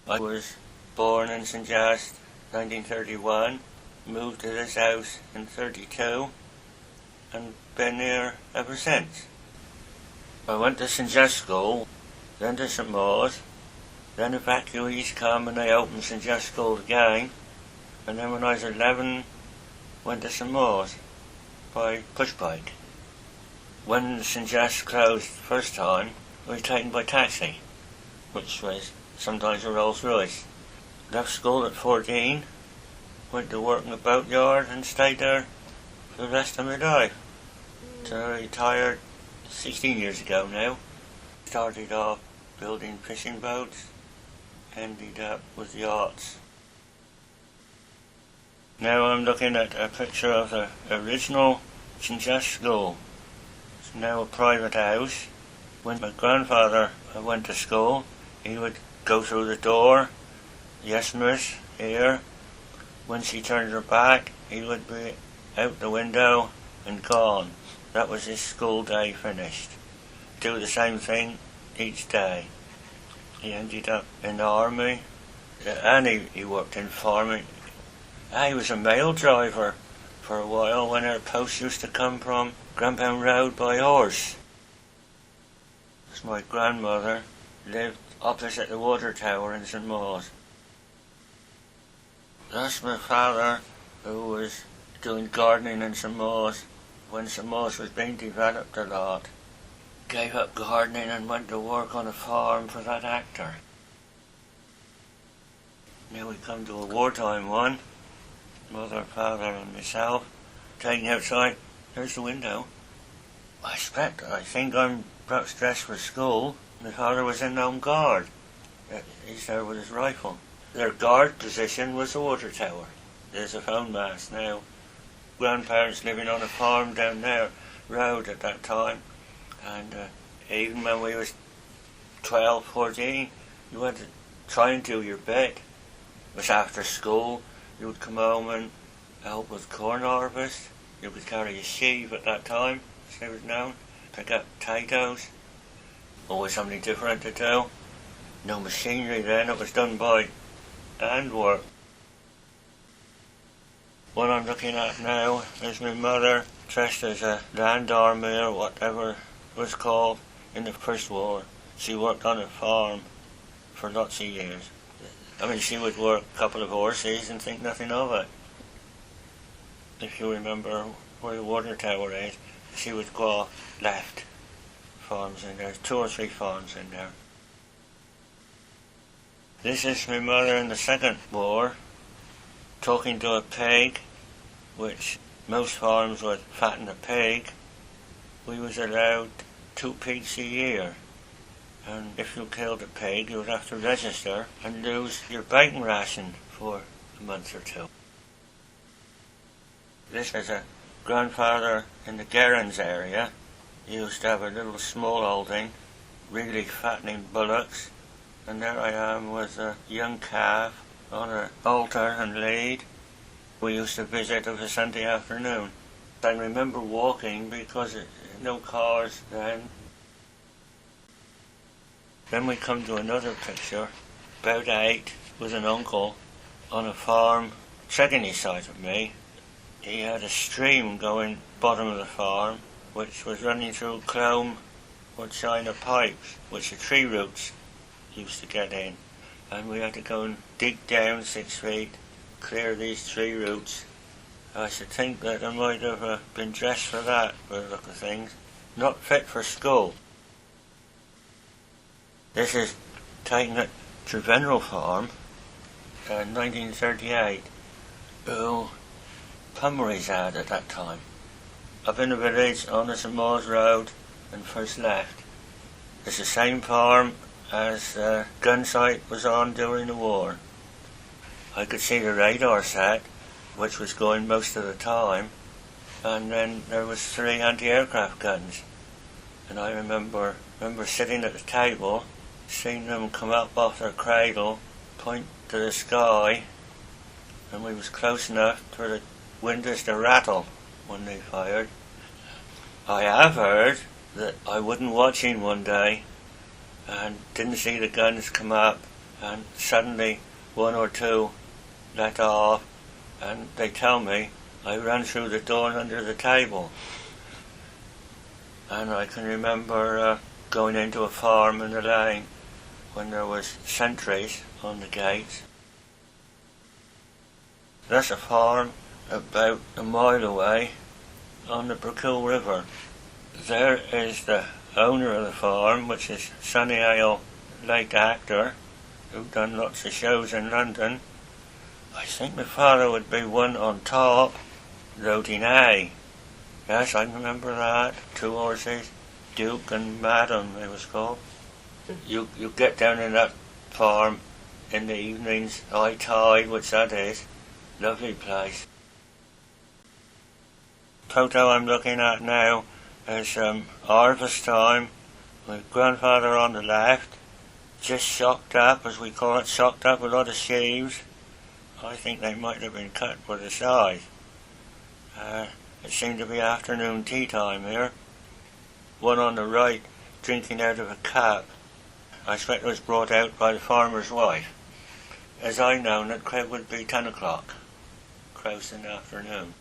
I was born in St.Just, 1931, moved to this house in 32, and been here ever since. I went to St.Just school, then to St.Mawes, then evacuees come and they opened St.Just school again, and then when I was 11, went to St.Mawes by push bike. When St.Just closed the first time, I was taken by taxi, which was sometimes a Rolls Royce. Left school at 14, went to work in the boatyard and stayed there for the rest of my life. So I retired 16 years ago now. Started off building fishing boats, ended up with yachts. Now I'm looking at a picture of the original St.Just school. It's now a private house. When my grandfather went to school, he would go through the door, "Yes, miss," here. When she turned her back, he would be out the window and gone. That was his school day finished. Do the same thing each day. He ended up in the army, and he worked in farming. He was a mail driver for a while when our post used to come from Grampound Road by horse. My grandmother lived opposite the water tower in St.Mawes. That's my father, who was doing gardening in St.Mawes when St.Mawes was being developed a lot. Gave up gardening and went to work on a farm for that actor. Now we come to a wartime one. Mother, father and myself taking outside. There's the window. I think I'm perhaps dressed for school. My father was in home guard. He's there with his rifle. Their guard position was the water tower. There's a phone mast now. Grandparents living on a farm down there, road at that time. And even when we was 12, 14, you had to try and do your bit. It was after school. You would come home and help with corn harvest. You would carry a sheave at that time, as it was known. Pick up potatoes. Always something different to do. No machinery then, it was done by hand work. What I'm looking at now is my mother dressed as a land army or whatever it was called in the First War. She worked on a farm for lots of years. I mean, she would work a couple of horses and think nothing of it. If you remember where the water tower is, she would go off left. Farms in there, 2 or 3 farms in there. This is my mother in the Second War, talking to a pig, which most farms would fatten a pig. We was allowed 2 pigs a year. And if you killed a pig, you would have to register and lose your bacon ration for a month or 2. This is a grandfather in the Gerrans area. He used to have a little small holding, really fattening bullocks. And there I am with a young calf on an altar and lead. We used to visit of a Sunday afternoon. I remember walking because no cars then. Then we come to another picture, about 8, with an uncle on a farm, second side of me. He had a stream going bottom of the farm, which was running through chrome or china pipes, which the tree roots used to get in. And we had to go and dig down 6 feet, clear these tree roots. I should think that I might have been dressed for that, by the look of things. Not fit for school. This is taken at Trevenrell Farm in 1938. Oh, Pummeries had at that time. Up in the village on the St.Mawes Road and first left. It's the same farm as the gun site was on during the war. I could see the radar set, which was going most of the time, and then there was 3 anti-aircraft guns. And I remember sitting at the table, seeing them come up off their cradle, point to the sky, and we was close enough for the windows to rattle when they fired. I have heard that I wasn't watching one day and didn't see the guns come up and suddenly one or two let off, and they tell me I ran through the door and under the table. And I can remember going into a farm in the lane when there was sentries on the gates. That's a farm about a mile away on the Brickhill River. There is the owner of the farm, which is Sonny Ale, late actor, who done lots of shows in London. I think my father would be one on top, Roading A. Yes, I remember that. 2 horses, Duke and Madam, they was called. You get down in that farm in the evenings, high tide, which that is. Lovely place. Photo I'm looking at now is harvest time. My grandfather on the left, just shocked up, as we call it, shocked up a lot of sheaves. I think they might have been cut for the size. It seemed to be afternoon tea time here. One on the right drinking out of a cup. I expect it was brought out by the farmer's wife. As I known it, it would be 10 o'clock, close in the afternoon.